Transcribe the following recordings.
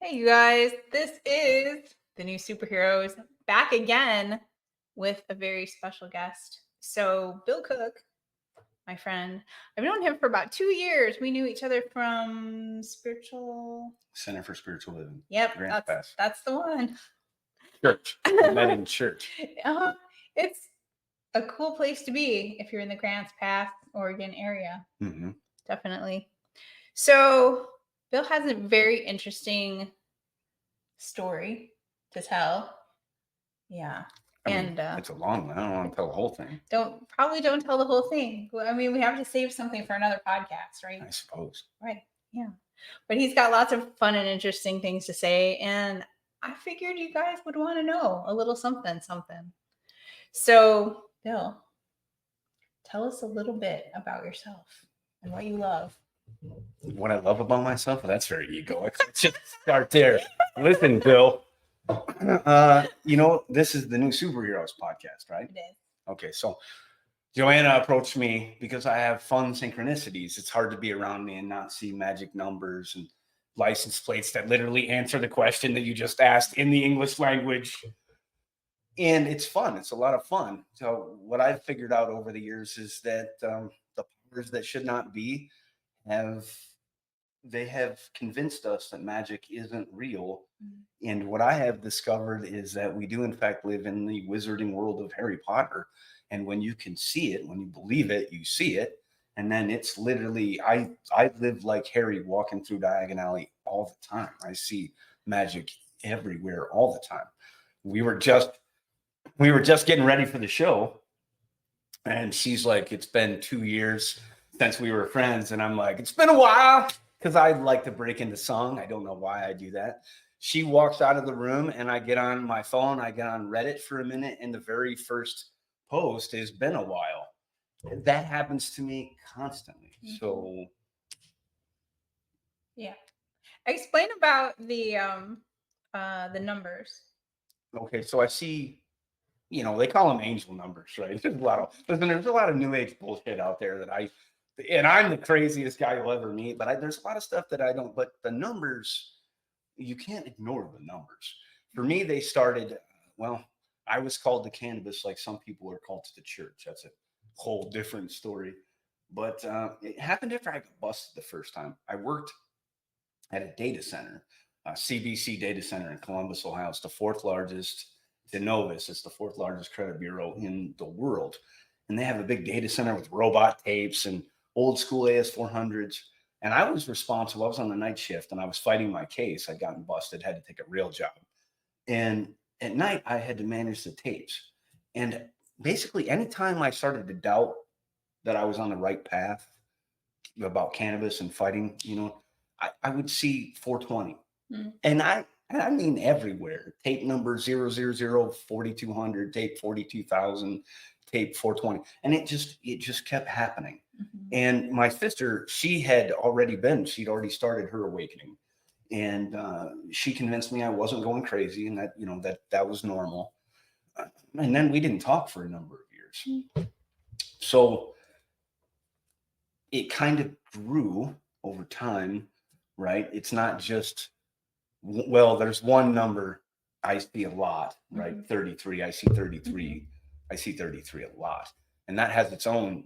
Hey, you guys, this is the new superheroes back again with a very special guest. So, Bill Cook, my friend, I've known him for about 2 years. We knew each other from spiritual. Center for Spiritual Living. Yep, Grants Pass. that's the one. Church. We met in church. It's a cool place to be if you're in the Grants Pass, Oregon area. Mm-hmm. Definitely. So, Bill has a very interesting story to tell. Yeah. It's a long one. I don't want to tell the whole thing. Don't tell the whole thing. I mean, we have to save something for another podcast, right? I suppose. Right. Yeah. But he's got lots of fun and interesting things to say. And I figured you guys would want to know a little something. So, Bill, tell us a little bit about yourself and what you love. What I love about myself? Well, that's very egoic. Let's just start there. Listen, Bill. This is the new Superheroes podcast, right? It is. Okay, so Joanna approached me because I have fun synchronicities. It's hard to be around me and not see magic numbers and license plates that literally answer the question that you just asked in the English language. And it's fun. It's a lot of fun. So what I've figured out over the years is that the powers that should not be have convinced us that magic isn't real. Mm-hmm. And what I have discovered is that we do in fact live in the wizarding world of Harry Potter. And when you can see it, when you believe it, you see it. And then it's literally, I live like Harry walking through Diagon Alley all the time. I see magic everywhere all the time. We were just getting ready for the show. And she's like, it's been 2 years since we were friends. And I'm like, it's been a while. Because I like to break into song. I don't know why I do that. She walks out of the room and I get on my phone. I get on Reddit for a minute. And the very first post has been a while. That happens to me constantly. Mm-hmm. So. Yeah. Explain about the numbers. Okay. So I see, they call them angel numbers, right? There's a lot of new age bullshit out there that and I'm the craziest guy you'll ever meet, but there's a lot of stuff that I don't, but the numbers, you can't ignore the numbers. For me, they started, I was called to cannabis like some people are called to the church. That's a whole different story. But it happened after I got busted the first time. I worked at a data center, a CBC data center in Columbus, Ohio. It's the fourth largest, Denovis. It's the fourth largest credit bureau in the world. And they have a big data center with robot tapes and old school AS400s. And I was responsible. I was on the night shift and I was fighting my case. I'd gotten busted, had to take a real job. And at night, I had to manage the tapes. And basically, anytime I started to doubt that I was on the right path about cannabis and fighting, I would see 420. Mm. And I mean everywhere. Tape number 000, 4200, tape 42,000. Tape 420, and it just kept happening. Mm-hmm. And my sister, she'd already started her awakening, and she convinced me I wasn't going crazy and that was normal. And then we didn't talk for a number of years. Mm-hmm. So it kind of grew over time, right? It's not just, there's one number I see a lot, right? Mm-hmm. 33, I see 33. Mm-hmm. I see 33 a lot. And that has its own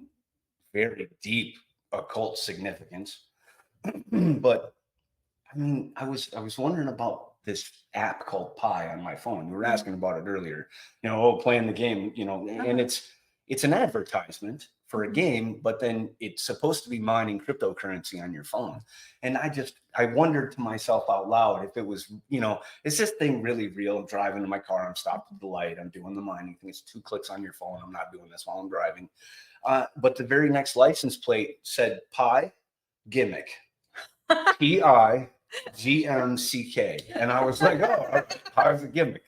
very deep occult significance. But I mean, I was wondering about this app called Pi on my phone. You were asking about it earlier, playing the game, and it's an advertisement for a game, but then it's supposed to be mining cryptocurrency on your phone. And I wondered to myself out loud if it was, is this thing really real? I'm driving in my car, I'm stopped at the light, I'm doing the mining thing. It's 2 clicks on your phone. I'm not doing this while I'm driving. But the very next license plate said Pi Gimmick, PIGMCK. And I was like, oh, Pi's a gimmick.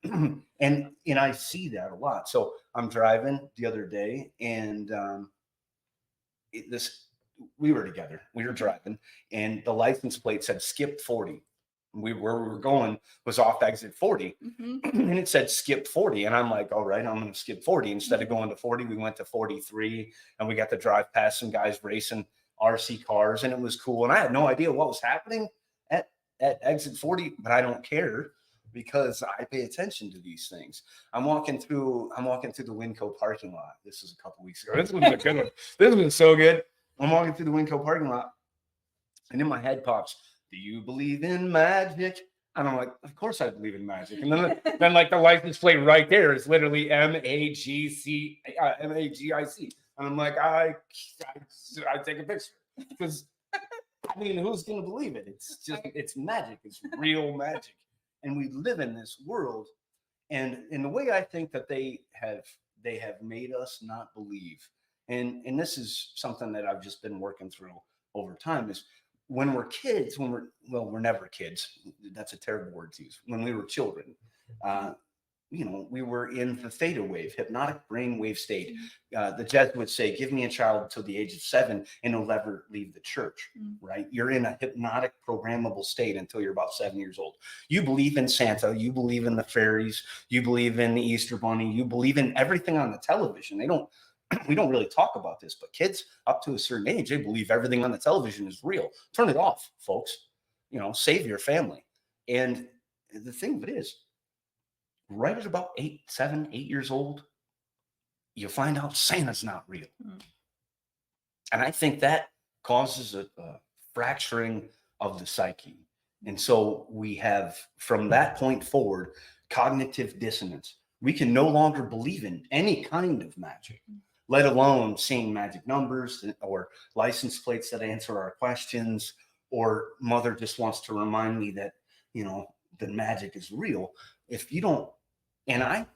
And I see that a lot. So I'm driving the other day, and we were together. We were driving, and the license plate said skip 40. Where we were going was off exit 40, mm-hmm. And it said skip 40. And I'm like, all right, I'm going to skip 40. Instead of going to 40, we went to 43, and we got to drive past some guys racing RC cars, and it was cool. And I had no idea what was happening at at exit 40, but I don't care because I pay attention to these things. I'm walking through the Winco parking lot. This was a couple weeks ago. This was a good one. This was so good. I'm walking through the Winco parking lot, and in my head pops, "Do you believe in magic?" And I'm like, "Of course I believe in magic." And then like the license plate right there is literally Magic. And I'm like, I take a picture because I mean, who's going to believe it? It's magic. It's real magic. And we live in this world. And in the way I think that they have made us not believe. And this is something that I've just been working through over time is when we're kids, we're never kids. That's a terrible word to use. When we were children, we were in the theta wave, hypnotic brainwave state. The Jesuits say, "Give me a child until the age of 7 and he'll never leave the church," right? You're in a hypnotic programmable state until you're about 7 years old. You believe in Santa, you believe in the fairies, you believe in the Easter Bunny, you believe in everything on the television. We don't really talk about this, but kids up to a certain age, they believe everything on the television is real. Turn it off, folks. Save your family. And the thing of it is, right at about 7, 8 years old, you find out Santa's not real. And I think that causes a fracturing of the psyche. And so we have, from that point forward, cognitive dissonance. We can no longer believe in any kind of magic, let alone seeing magic numbers or license plates that answer our questions, or mother just wants to remind me that, the magic is real. If you don't, and I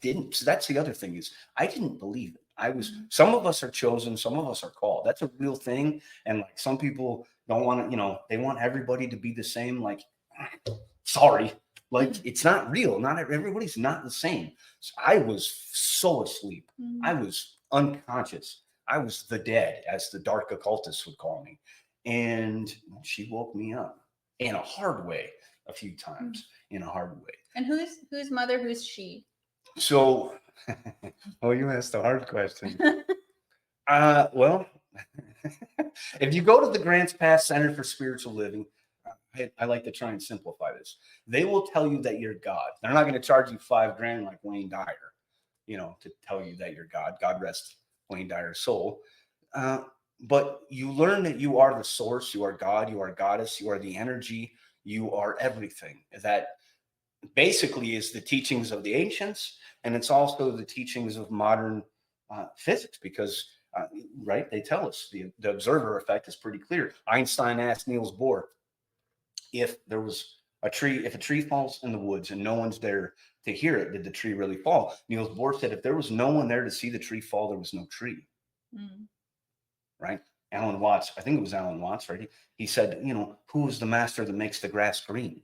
didn't. So that's the other thing is I didn't believe it. Some of us are chosen, some of us are called. That's a real thing. And like some people don't want to, they want everybody to be the same. Like, sorry, like it's not real. Not everybody's not the same. So I was so asleep. I was unconscious. I was the dead, as the dark occultists would call me. And she woke me up in a hard way a few times, in a hard way. And who's mother? Who's she? So, you asked a hard question. Well, if you go to the Grants Pass Center for Spiritual Living, I like to try and simplify this. They will tell you that you're God. They're not going to charge you $5,000 like Wayne Dyer, to tell you that you're God. God rest Wayne Dyer's soul. But you learn that you are the source, you are God, you are goddess, you are the energy, you are everything. That basically is the teachings of the ancients, and it's also the teachings of modern physics, because right, they tell us the observer effect is pretty clear. Einstein asked Niels Bohr if a tree falls in the woods and no one's there to hear it, did the tree really fall? Niels Bohr said if there was no one there to see the tree fall, there was no tree. Right? Alan Watts, I think it was Alan Watts, right? He said, who is the master that makes the grass green?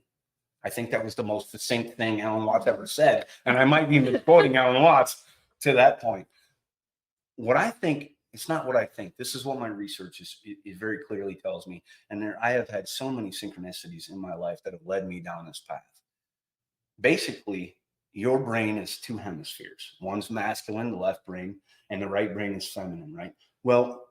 I think that was the most succinct thing Alan Watts ever said. And I might be misquoting Alan Watts to that point. What I think, it's not what I think. This is what my research is very clearly tells me. And I have had so many synchronicities in my life that have led me down this path. Basically, your brain is 2 hemispheres. One's masculine, the left brain, and the right brain is feminine, right? Well,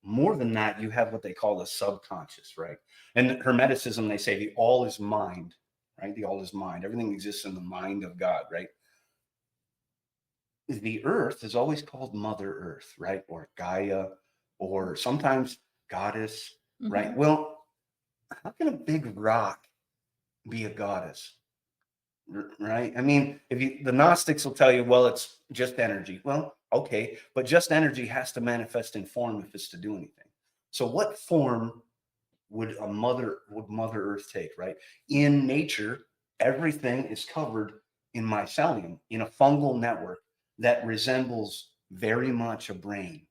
more than that, you have what they call the subconscious, right? In Hermeticism, they say the all is mind. Right? The all is mind. Everything exists in the mind of God, right? The earth is always called Mother Earth, right? Or Gaia, or sometimes goddess, right? Well, how can a big rock be a goddess? Right? I mean, the Gnostics will tell you, well, it's just energy. Well, okay, but just energy has to manifest in form if it's to do anything. So what form would Mother Earth take, right? In nature, everything is covered in mycelium, in a fungal network that resembles very much a brain.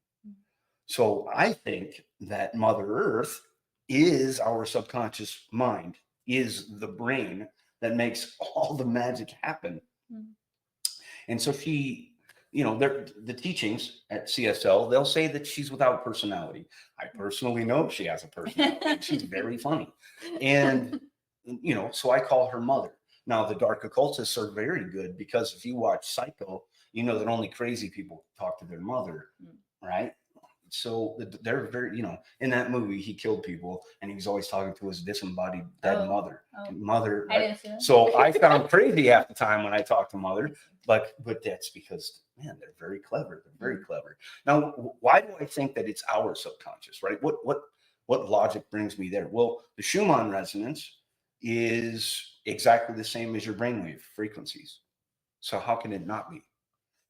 So I think that Mother Earth is our subconscious mind, is the brain that makes all the magic happen. And so she, the teachings at CSL, they'll say that she's without personality. I personally know she has a personality. She's very funny. And, so I call her mother. Now, the dark occultists are very good, because if you watch Psycho, you know that only crazy people talk to their mother, right? So they're very, in that movie, he killed people and he was always talking to his disembodied dead mother. Mother. I didn't see that. So I found crazy half the time when I talked to mother, but that's because, man, they're very clever. They're very clever. Now, why do I think that it's our subconscious, right? What logic brings me there? Well, the Schumann resonance is exactly the same as your brainwave frequencies. So how can it not be?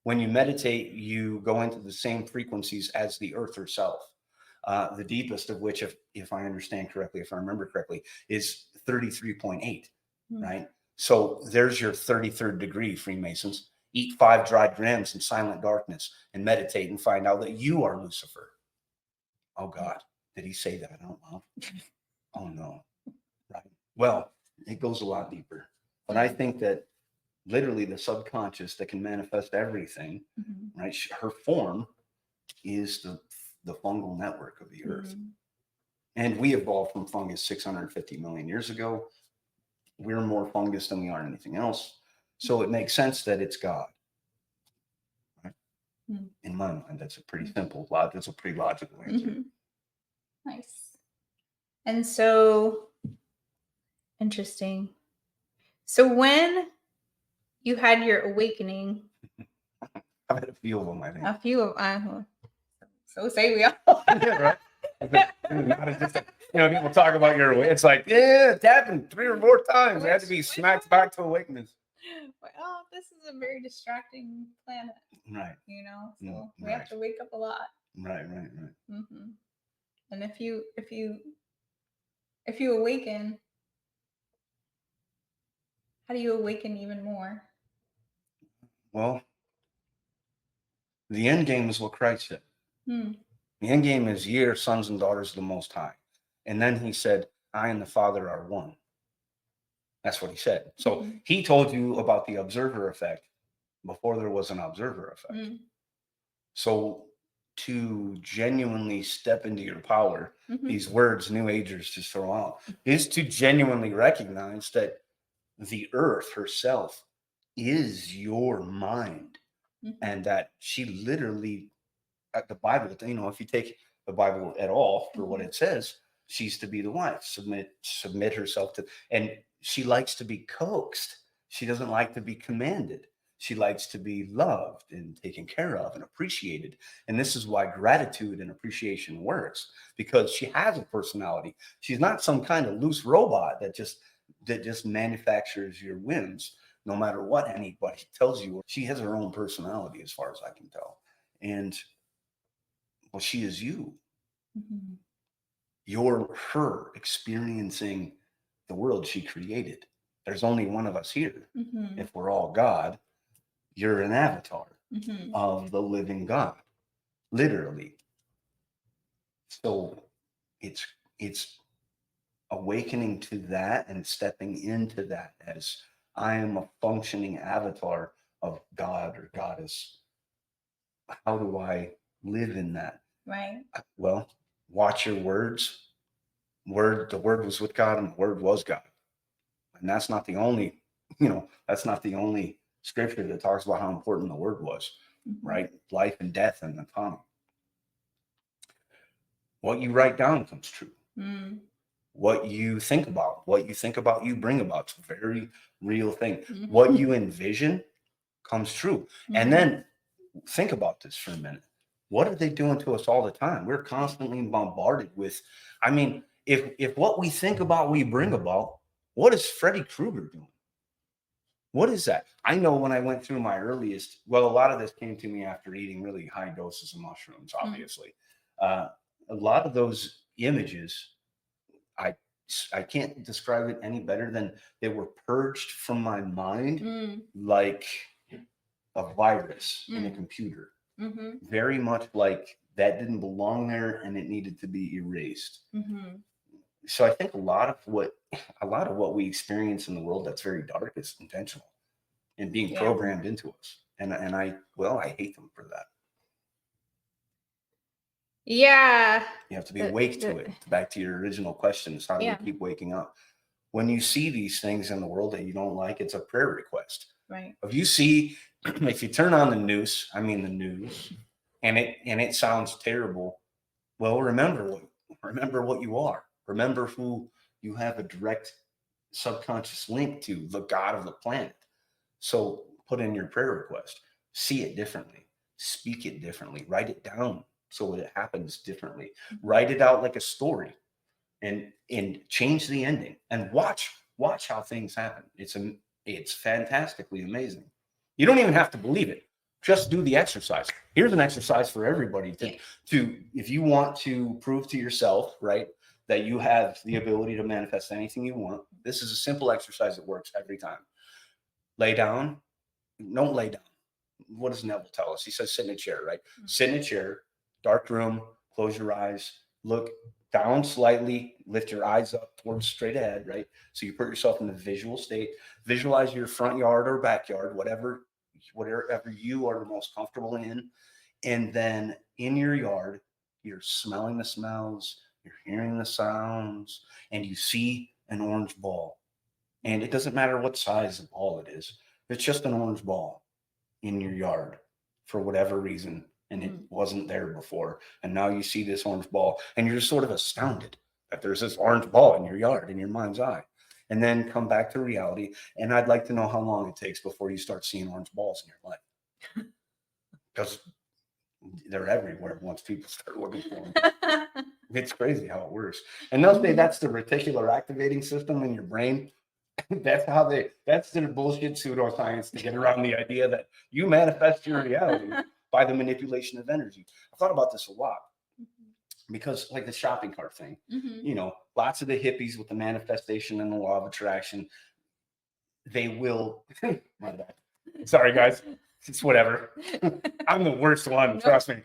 When you meditate, you go into the same frequencies as the earth herself. The deepest of which, if I understand correctly, if I remember correctly, is 33.8, right? So there's your 33rd degree, Freemasons. Eat 5 dried grams in silent darkness and meditate and find out that you are Lucifer. Oh God, did he say that out loud? Oh no, right? Well, it goes a lot deeper. But I think that literally the subconscious that can manifest everything, right? Her form is the fungal network of the earth. And we evolved from fungus 650 million years ago. We're more fungus than we are anything else. So it makes sense that it's God. Right? In my mind, that's a pretty simple, that's a pretty logical answer. Nice. And so, interesting. So when you had your awakening, I've had a few of them, I think. a few of so say we all. Yeah, right. People talk about your awakening. It's like, yeah, it happened 3 or 4 times. It had to be smacked back to awakeness. Well, this is a very distracting planet. Right. So we have to wake up a lot. Right. And if you awaken, how do you awaken even more? Well, the end game is what Christ said. The end game is ye are sons and daughters of the Most High. And then he said, I and the Father are one. That's what he said. So he told you about the observer effect before there was an observer effect. So to genuinely step into your power, these words New Agers just throw out, is to genuinely recognize that the earth herself is your mind. And that she literally, the Bible, if you take the Bible at all for what it says, she's to be the wife, submit herself to, and she likes to be coaxed. She doesn't like to be commanded. She likes to be loved and taken care of and appreciated. And this is why gratitude and appreciation works, because she has a personality. She's not some kind of loose robot that just manufactures your whims. No matter what anybody tells you, she has her own personality as far as I can tell. And well, she is you. You're her experiencing the world she created. There's only one of us here. If we're all God, you're an avatar of the living God, literally. So it's awakening to that and stepping into that as I am a functioning avatar of God or goddess. How do I live in that? Right. Well, watch your words. The word was with God and the word was God. And that's not the only, that's not the only scripture that talks about how important the word was, right? Life and death and the tongue. What you write down comes true. What you think about, you bring about. It's a very real thing. What you envision comes true. And then think about this for a minute. What are they doing to us all the time? We're constantly bombarded with, if what we think about, we bring about, what is Freddy Krueger doing? What is that? I know when I went through my earliest, a lot of this came to me after eating really high doses of mushrooms, obviously. A lot of those images, I can't describe it any better than they were purged from my mind like a virus in a computer. Very much like that didn't belong there and it needed to be erased. So I think a lot of what we experience in the world that's very dark is intentional and being programmed into us. And I hate them for that. Yeah. You have to be awake to it. Back to your original questions, how do we keep waking up? When you see these things in the world that you don't like, it's a prayer request. Right. If you turn on the news, and it sounds terrible, Well, remember what you are. Remember who you have a direct subconscious link to, the God of the planet. So put in your prayer request. See it differently. Speak it differently. Write it down so it happens differently. Write it out like a story, and change the ending, and watch how things happen. It's fantastically amazing. You don't even have to believe it. Just do the exercise. Here's an exercise for everybody to if you want to prove to yourself, right, that you have the ability to manifest anything you want. This is a simple exercise that works every time. Lay down. Don't lay down. What does Neville tell us? He says sit in a chair, right? Sit in a chair, dark room, close your eyes, look down slightly, lift your eyes up towards straight ahead, right? So you put yourself in the visual state. Visualize your front yard or backyard, whatever you are the most comfortable in. And then in your yard, you're smelling the smells, you're hearing the sounds, and you see an orange ball. And it doesn't matter what size of ball it is. It's just an orange ball in your yard for whatever reason, and it wasn't there before, and now you see this orange ball and you're just sort of astounded that there's this orange ball in your yard, in your mind's eye. And then come back to reality, and I'd like to know how long it takes before you start seeing orange balls in your life, because they're everywhere once people start looking for them. It's crazy how it works. And they'll say that's the reticular activating system in your brain. That's their bullshit pseudoscience to get around the idea that you manifest your reality by the manipulation of energy. I thought about this a lot because, like the shopping cart thing, lots of the hippies with the manifestation and the law of attraction, they will. My bad. Sorry, guys. It's whatever. I'm the worst one. Trust me.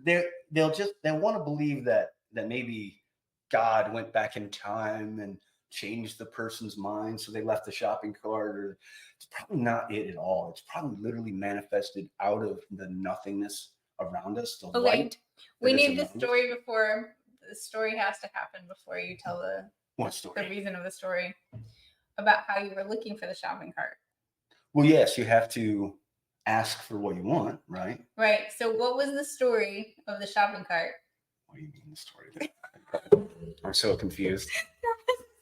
They'll want to believe that maybe God went back in time and changed the person's mind, so they left the shopping cart. Or it's probably not it at all. It's probably literally manifested out of the nothingness around us. The light. We need the story before the story has to happen before you tell what story? The reason of the story about how you were looking for the shopping cart. Well, yes, you have to ask for what you want, right? Right. So what was the story of the shopping cart? What do you mean the story? I'm so confused.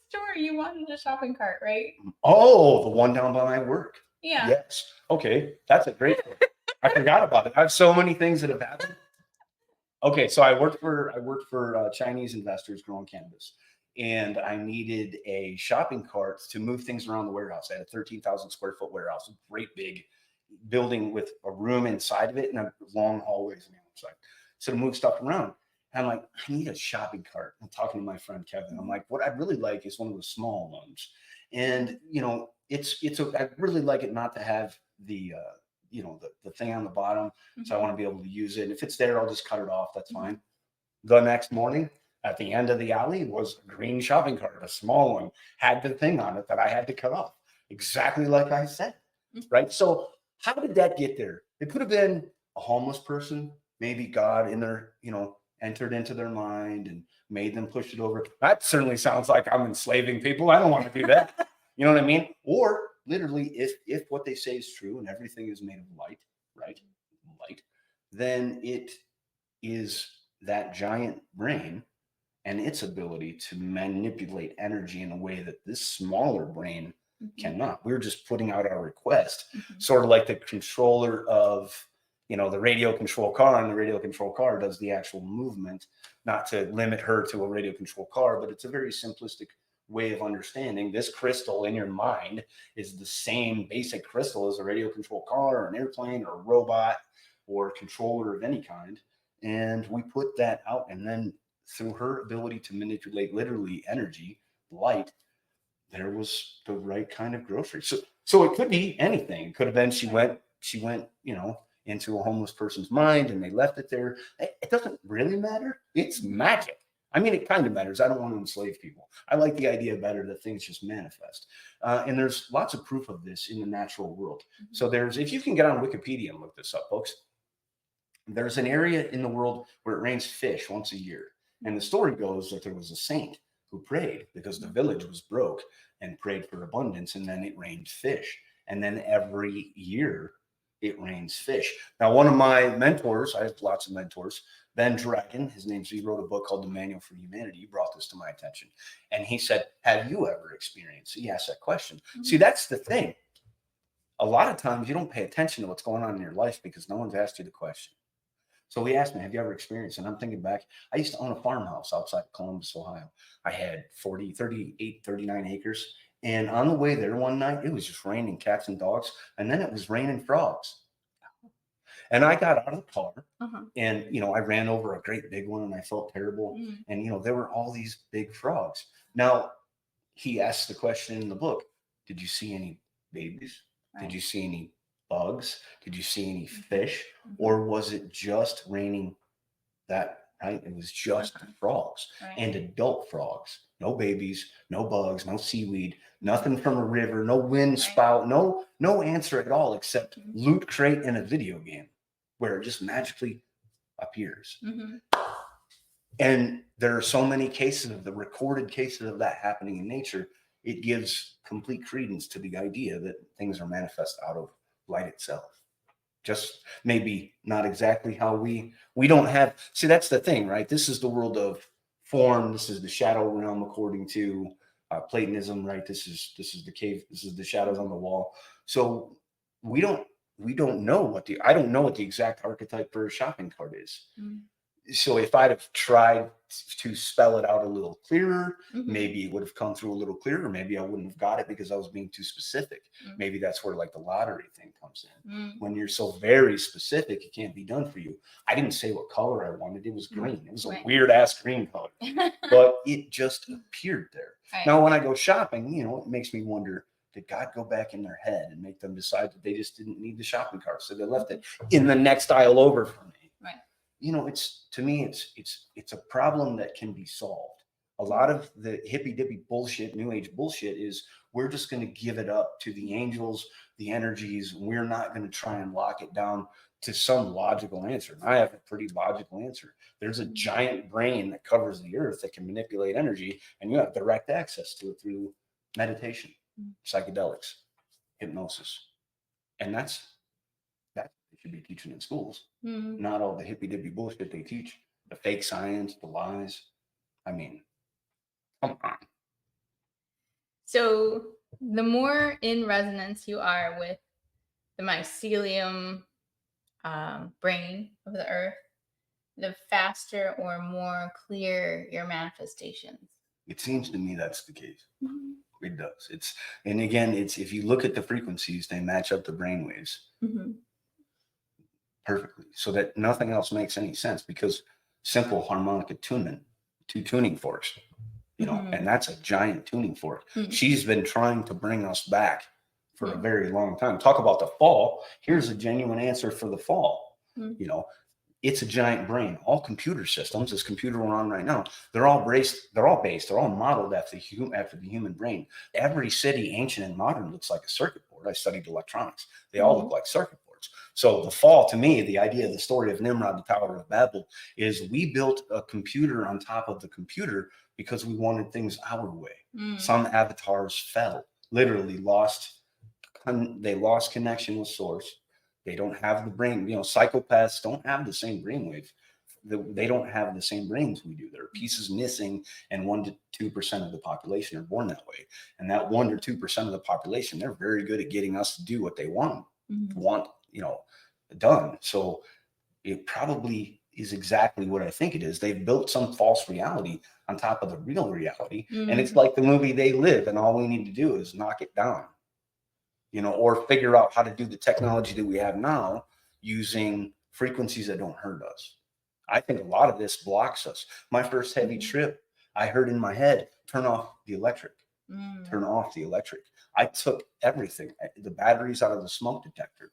Story you wanted a shopping cart, right? Oh, the one down by my work. Yeah. Yes. Okay. That's a great story. I forgot about it. I have so many things that have happened. Okay, so I worked for Chinese investors growing cannabis, and I needed a shopping cart to move things around the warehouse. I had a 13,000 square foot warehouse, a great big building with a room inside of it and a long hallways on the outside. So to move stuff around. And I'm like, I need a shopping cart. I'm talking to my friend Kevin. I'm like, what I'd really like is one of the small ones. And I'd really like it not to have the thing on the bottom. So I want to be able to use it. And if it's there, I'll just cut it off. That's fine. The next morning, at the end of the alley was a green shopping cart, a small one, had the thing on it that I had to cut off, exactly like I said. Right. So how did that get there? It could have been a homeless person, maybe God in their, entered into their mind and made them push it over. That certainly sounds like I'm enslaving people. I don't want to do that. You know what I mean? Or literally, if what they say is true and everything is made of light, right? Light, then it is that giant brain and its ability to manipulate energy in a way that this smaller brain cannot. We're just putting out our request, sort of like the controller of the radio control car, and the radio control car does the actual movement, not to limit her to a radio control car, but it's a very simplistic way of understanding. This crystal in your mind is the same basic crystal as a radio control car or an airplane or a robot or a controller of any kind. And we put that out, and then through her ability to manipulate literally energy, light, there was the right kind of grocery. So it could be anything. It could have been she went, into a homeless person's mind and they left it there. It doesn't really matter. It's magic. I mean, it kind of matters. I don't want to enslave people. I like the idea better that things just manifest. And there's lots of proof of this in the natural world. So if you can get on Wikipedia and look this up, folks, there's an area in the world where it rains fish once a year. And the story goes that there was a saint who prayed because the village was broke and prayed for abundance. And then it rained fish. And then every year it rains fish. Now, one of my mentors, I have lots of mentors, Ben Dragon, he wrote a book called The Manual for Humanity. He brought this to my attention. And he said, have you ever experienced? He asked that question. Mm-hmm. See, that's the thing. A lot of times you don't pay attention to what's going on in your life because no one's asked you the question. So he asked me, have you ever experienced? And I'm thinking back, I used to own a farmhouse outside Columbus, Ohio. I had 39 acres. And on the way there one night, it was just raining cats and dogs. And then it was raining frogs. And I got out of the car and, I ran over a great big one and I felt terrible. And, there were all these big frogs. Now, he asked the question in the book, did you see any babies? Right. Did you see any bugs? Did you see any fish? Or was it just raining that night? It was just frogs and adult frogs. No babies, no bugs, no seaweed, nothing from a river, no wind spout, no answer at all except Loot Crate in a video game where it just magically appears. And there are so many cases of the recorded cases of that happening in nature. It gives complete credence to the idea that things are manifest out of light itself. Just maybe not exactly how we don't have. See, that's the thing, right? This is the world of form. This is the shadow realm according to Platonism, right? This is the cave. This is the shadows on the wall. So we don't know I don't know what the exact archetype for a shopping cart is. So if I'd have tried to spell it out a little clearer, maybe it would have come through a little clearer. Maybe I wouldn't have got it because I was being too specific. Maybe that's where like the lottery thing comes in. When you're so very specific, it can't be done for you. I didn't say what color I wanted. It was green. It was a weird ass green color, but it just appeared there. Now, when I go shopping, it makes me wonder, did God go back in their head and make them decide that they just didn't need the shopping cart? So they left it in the next aisle over from me. It's to me, it's a problem that can be solved. A lot of the hippy dippy bullshit, new age bullshit is we're just going to give it up to the angels, the energies. We're not going to try and lock it down to some logical answer. And I have a pretty logical answer. There's a giant brain that covers the earth that can manipulate energy, and you have direct access to it through meditation, psychedelics, hypnosis. And that's they should be teaching in schools, not all the hippy dippy bullshit they teach, the fake science, the lies. I mean, come on. So the more in resonance you are with the mycelium brain of the earth, the faster or more clear your manifestations. It seems to me that's the case. It does. And again, if you look at the frequencies, they match up the brain waves. Perfectly, so that nothing else makes any sense, because simple harmonic attunement, 2 tuning forks, and that's a giant tuning fork. She's been trying to bring us back for a very long time. Talk about the fall. Here's a genuine answer for the fall. It's a giant brain. All computer systems, this computer we're on right now, they're all modeled after the human brain. Every city, ancient and modern, looks like a circuit board. I studied electronics. They all look like circuit boards. So the fall, to me, the idea of the story of Nimrod, the Tower of Babel, is we built a computer on top of the computer because we wanted things our way. Some avatars fell, literally lost connection with source. They don't have the brain. Psychopaths don't have the same brainwave. They don't have the same brains we do. There are pieces missing, and 1% to 2% of the population are born that way. And that 1% to 2% of the population, they're very good at getting us to do what they want done. So it probably is exactly what I think it is. They've built some false reality on top of the real reality. And it's like the movie They Live, and all we need to do is knock it down, or figure out how to do the technology that we have now using frequencies that don't hurt us. I think a lot of this blocks us. My first heavy trip, I heard in my head, turn off the electric. Turn off the electric. I took everything, the batteries out of the smoke detector.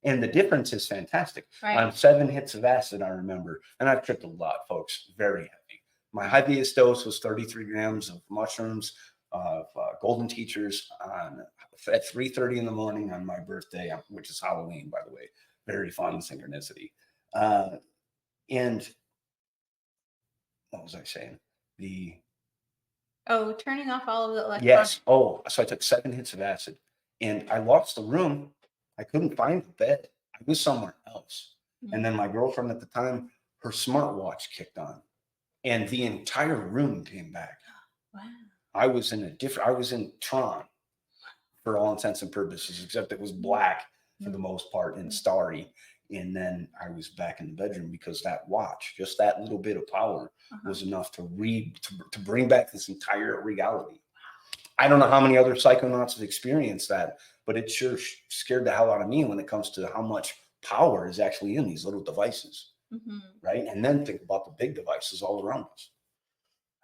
And the difference is fantastic. On 7 hits of acid, I remember, and I've tripped a lot, folks, very heavy. My heaviest dose was 33 grams of mushrooms, of golden teachers at 3:30 in the morning on my birthday, which is Halloween, by the way. Very fun synchronicity. And what was I saying? Turning off all of the electronics. Yes. So I took 7 hits of acid, and I lost the room. I couldn't find the bed. I was somewhere else. Mm. And then my girlfriend at the time, her smartwatch kicked on and the entire room came back. Wow. I was in Tron for all intents and purposes, except it was black for the most part and starry. And then I was back in the bedroom because that watch, just that little bit of power was enough to bring back this entire reality. I don't know how many other psychonauts have experienced that, but it sure scared the hell out of me when it comes to how much power is actually in these little devices, right? And then think about the big devices all around us.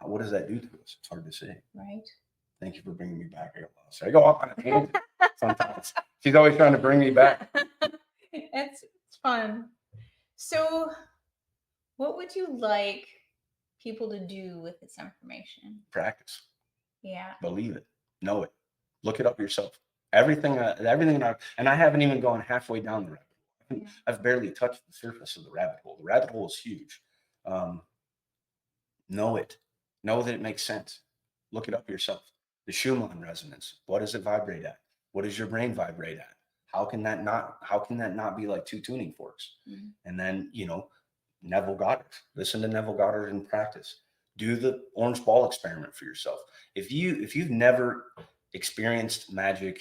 What does that do to us? It's hard to say. Right. Thank you for bringing me back. I go off on a tangent sometimes. She's always trying to bring me back. It's fun. So, what would you like people to do with this information? Practice. Yeah. Believe it. Know it. Look it up yourself. Everything, and I haven't even gone halfway down the rabbit hole. I've barely touched the surface of the rabbit hole. The rabbit hole is huge. Know it. Know that it makes sense. Look it up yourself. The Schumann resonance. What does it vibrate at? What does your brain vibrate at? How can that not be like two tuning forks? And then, Neville Goddard. Listen to Neville Goddard and practice. Do the orange ball experiment for yourself. If you've never experienced magic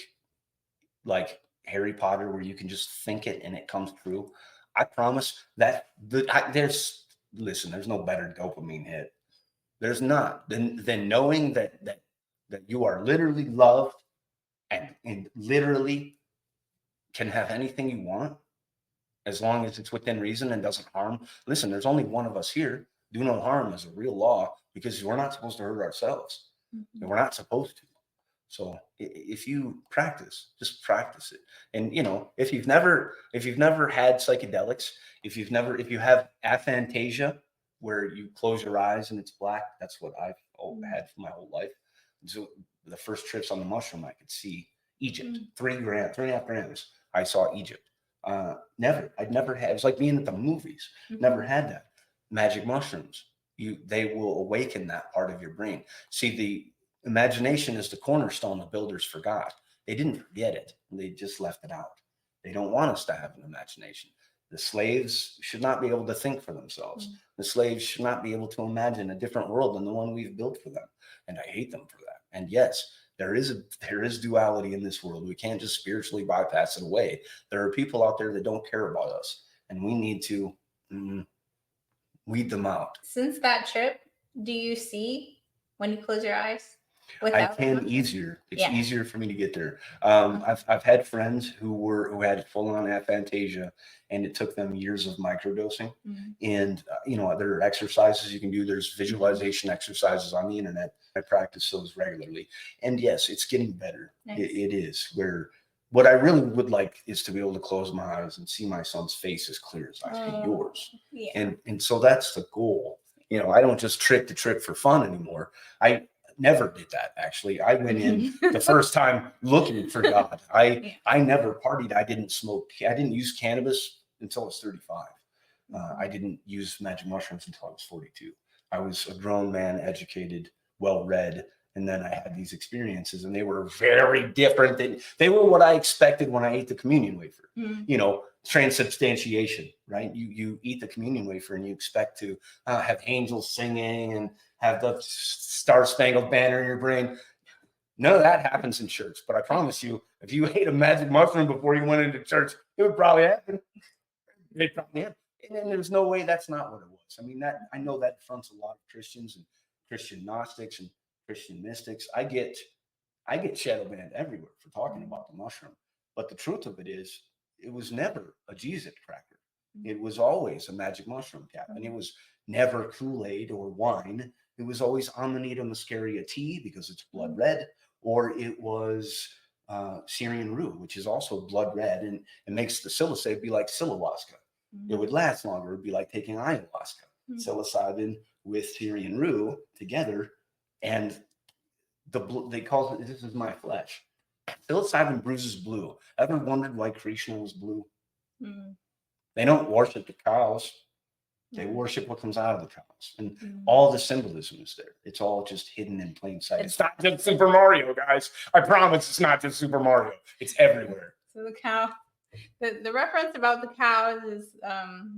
like Harry Potter, where you can just think it and it comes true, I promise that there's no better dopamine hit. There's not than knowing that you are literally loved and literally can have anything you want as long as it's within reason and doesn't harm. Listen, there's only one of us here. Do no harm is a real law because we're not supposed to hurt ourselves. And we're not supposed to. So if you practice, just practice it. And if you've never had psychedelics, if you have aphantasia, where you close your eyes and it's black, that's what I've had for my whole life. So the first trips on the mushroom, I could see Egypt, 3.5 grams. I saw Egypt. I'd never had, it was like being at the movies. Never had that. Magic mushrooms, they will awaken that part of your brain. See, the imagination is the cornerstone the builders forgot. They didn't forget it. They just left it out. They don't want us to have an imagination. The slaves should not be able to think for themselves. The slaves should not be able to imagine a different world than the one we've built for them. And I hate them for that. And yes, there is duality in this world. We can't just spiritually bypass it away. There are people out there that don't care about us, and we need to weed them out. Since that trip, do you see when you close your eyes? I can easier. It's easier for me to get there. I've had friends who had full on aphantasia, and it took them years of microdosing. And there are exercises you can do. There's visualization exercises on the internet. I practice those regularly, and yes, it's getting better. Nice. It is. Where what I really would like is to be able to close my eyes and see my son's face as clear as I see yours. Yeah. And so that's the goal. I don't just trick for fun anymore. I never did that, actually. I went in the first time looking for God. I never partied. I didn't smoke. I didn't use cannabis until I was 35. I didn't use magic mushrooms until I was 42. I was a grown man, educated, well-read, and then I had these experiences, and they were very different. They were what I expected when I ate the communion wafer. Transubstantiation, right? You eat the communion wafer, and you expect to have angels singing and have the Star-Spangled Banner in your brain. None of that happens in church, but I promise you, if you ate a magic mushroom before you went into church, it would probably happen. It probably happened. And there's no way that's not what it was. I mean, I know that fronts a lot of Christians and Christian Gnostics and Christian mystics. I get shadow banned everywhere for talking about the mushroom. But the truth of it is, it was never a Jesus cracker. It was always a magic mushroom cap. And it was never Kool-Aid or wine. It was always Amanita muscaria tea because it's blood red, or it was Syrian rue, which is also blood red, and it makes the psilocybin be like psilohuasca. It would last longer. It would be like taking ayahuasca, psilocybin with Syrian rue together, and they call it, this is my flesh. Psilocybin bruises blue. Ever wondered why Krishna was blue? They don't worship the cows. They worship what comes out of the cows. And all the symbolism is there. It's all just hidden in plain sight. It's not just Super Mario, guys. I promise it's not just Super Mario. It's everywhere. So the cow, The reference about the cows is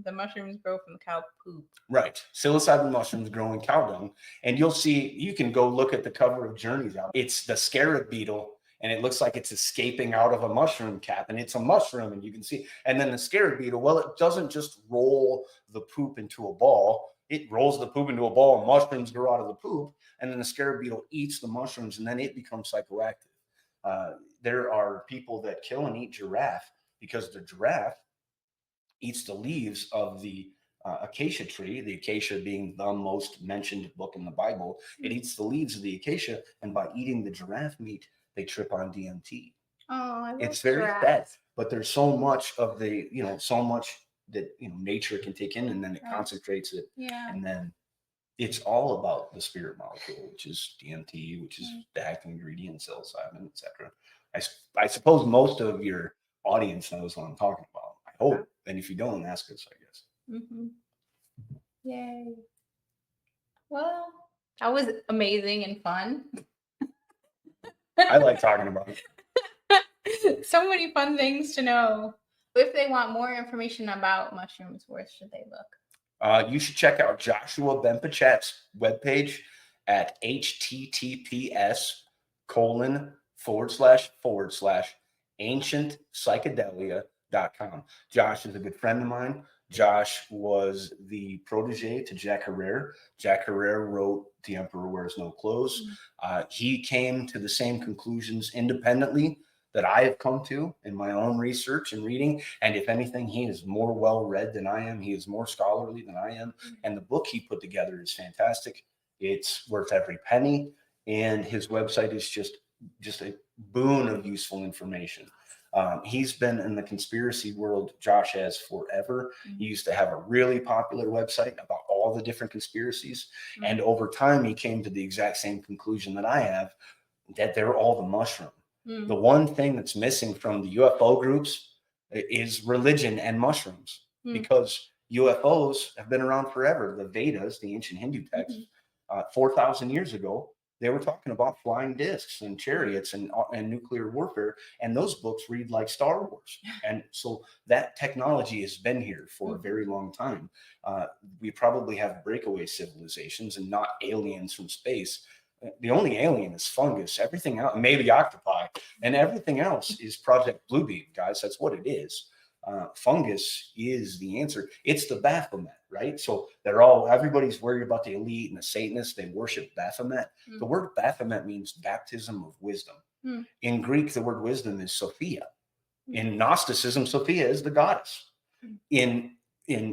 the mushrooms grow from the cow poop. Right. Psilocybin mushrooms grow in cow dung. And you'll see, you can go look at the cover of Journeys out. It's the scarab beetle, and it looks like it's escaping out of a mushroom cap, and it's a mushroom, and you can see. And then the scarab beetle, well, it doesn't just roll the poop into a ball. It rolls the poop into a ball, and mushrooms grow out of the poop. And then the scarab beetle eats the mushrooms, and then it becomes psychoactive. There are people that kill and eat giraffe because the giraffe eats the leaves of the acacia tree, the acacia being the most mentioned book in the Bible. It eats the leaves of the acacia, and by eating the giraffe meat, they trip on DMT. Oh, I love It's very giraffes. sad, but there's so much of the, so much that nature can take in, and then it Right. concentrates it, Yeah. and then it's all about the spirit molecule, which is DMT, which is the active ingredient, psilocybin, etc. I suppose most of your audience knows what I'm talking about. I hope, and if you don't, ask us, I guess. Mm-hmm. Yay. Well, that was amazing and fun. I like talking about it. So many fun things to know. If they want more information about mushrooms, where should they look? You should check out Joshua Benpachat's webpage at https://ancientpsychedelia.com. Josh is a good friend of mine. Josh was the protege to Jack Herrera. Jack Herrera wrote The Emperor Wears No Clothes. He came to the same conclusions independently that I have come to in my own research and reading. And if anything, he is more well-read than I am. He is more scholarly than I am. And the book he put together is fantastic. It's worth every penny. And his website is just a boon of useful information. He's been in the conspiracy world, Josh has, forever. He used to have a really popular website about all the different conspiracies. And over time, he came to the exact same conclusion that I have, that they're all the mushroom. The one thing that's missing from the UFO groups is religion and mushrooms, because UFOs have been around forever. The Vedas, the ancient Hindu texts, 4,000 years ago, they were talking about flying discs and chariots and nuclear warfare. And those books read like Star Wars. And so that technology has been here for a very long time. We probably have breakaway civilizations and not aliens from space. The only alien is fungus. Everything else, maybe octopi, and everything else is Project Bluebeam, guys. That's what it is. Fungus is the answer. It's the Baphomet, right? So everybody's worried about the elite and the Satanists. They worship Baphomet. The word Baphomet means baptism of wisdom. In Greek, the word wisdom is Sophia. In Gnosticism, Sophia is the goddess. In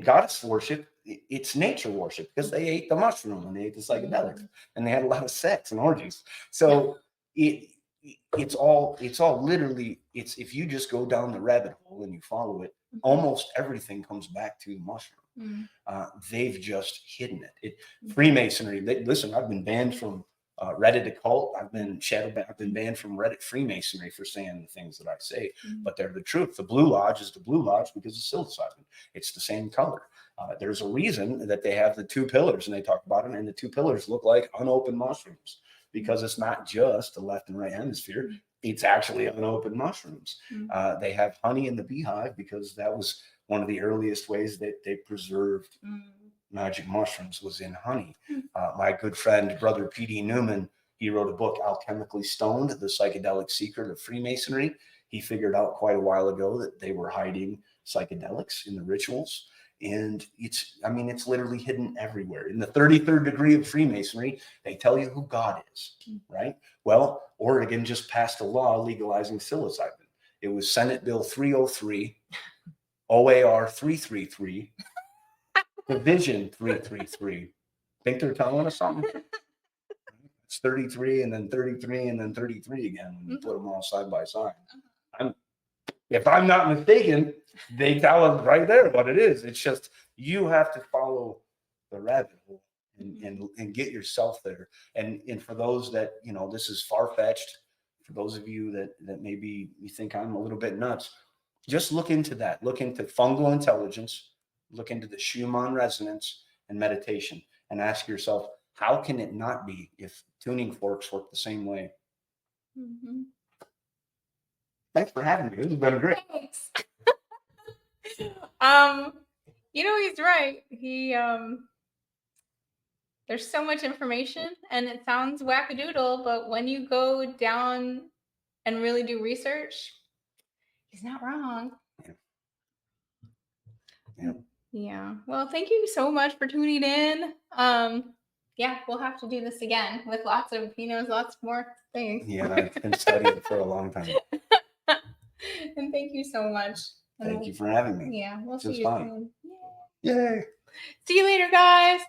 goddess worship, it's nature worship, because they ate the mushroom and they ate the psychedelics and they had a lot of sex and orgies. So it's all literally, if you just go down the rabbit hole and you follow it, almost everything comes back to the mushroom. They've just hidden it. Freemasonry. Listen, I've been banned from Reddit occult. I've been banned from Reddit Freemasonry for saying the things that I say, but they're the truth. The Blue Lodge is the Blue Lodge because of psilocybin. It's the same color. There's a reason that they have the two pillars, and they talk about it, and the two pillars look like unopened mushrooms, because it's not just the left and right hemisphere. It's actually unopened mushrooms. They have honey in the beehive because that was one of the earliest ways that they preserved magic mushrooms, was in honey. My good friend, Brother P.D. Newman, he wrote a book, Alchemically Stoned, The Psychedelic Secret of Freemasonry. He figured out quite a while ago that they were hiding psychedelics in the rituals. And it's literally hidden everywhere. In the 33rd degree of Freemasonry, they tell you who God is, right? Well, Oregon just passed a law legalizing psilocybin. It was Senate Bill 303, OAR 333, Division 333. Think they're telling us something? It's 33 and then 33 and then 33 again when you put them all side by side. If I'm not mistaken, they tell us right there what it is. It's just you have to follow the rabbit hole and get yourself there. And for those that, this is far-fetched, for those of you that maybe you think I'm a little bit nuts, just look into that. Look into fungal intelligence, look into the Schumann resonance and meditation, and ask yourself, how can it not be if tuning forks work the same way? Thanks for having me. This has been great. Thanks. He's right. There's so much information and it sounds wackadoodle, but when you go down and really do research, he's not wrong. Yeah. Yeah. Well, thank you so much for tuning in. Yeah, we'll have to do this again with lots more things. Yeah, I've been studying for a long time. And thank you so much. Thank you for having me. Yeah, we'll This see was you fun. soon. Yay. See you later, guys.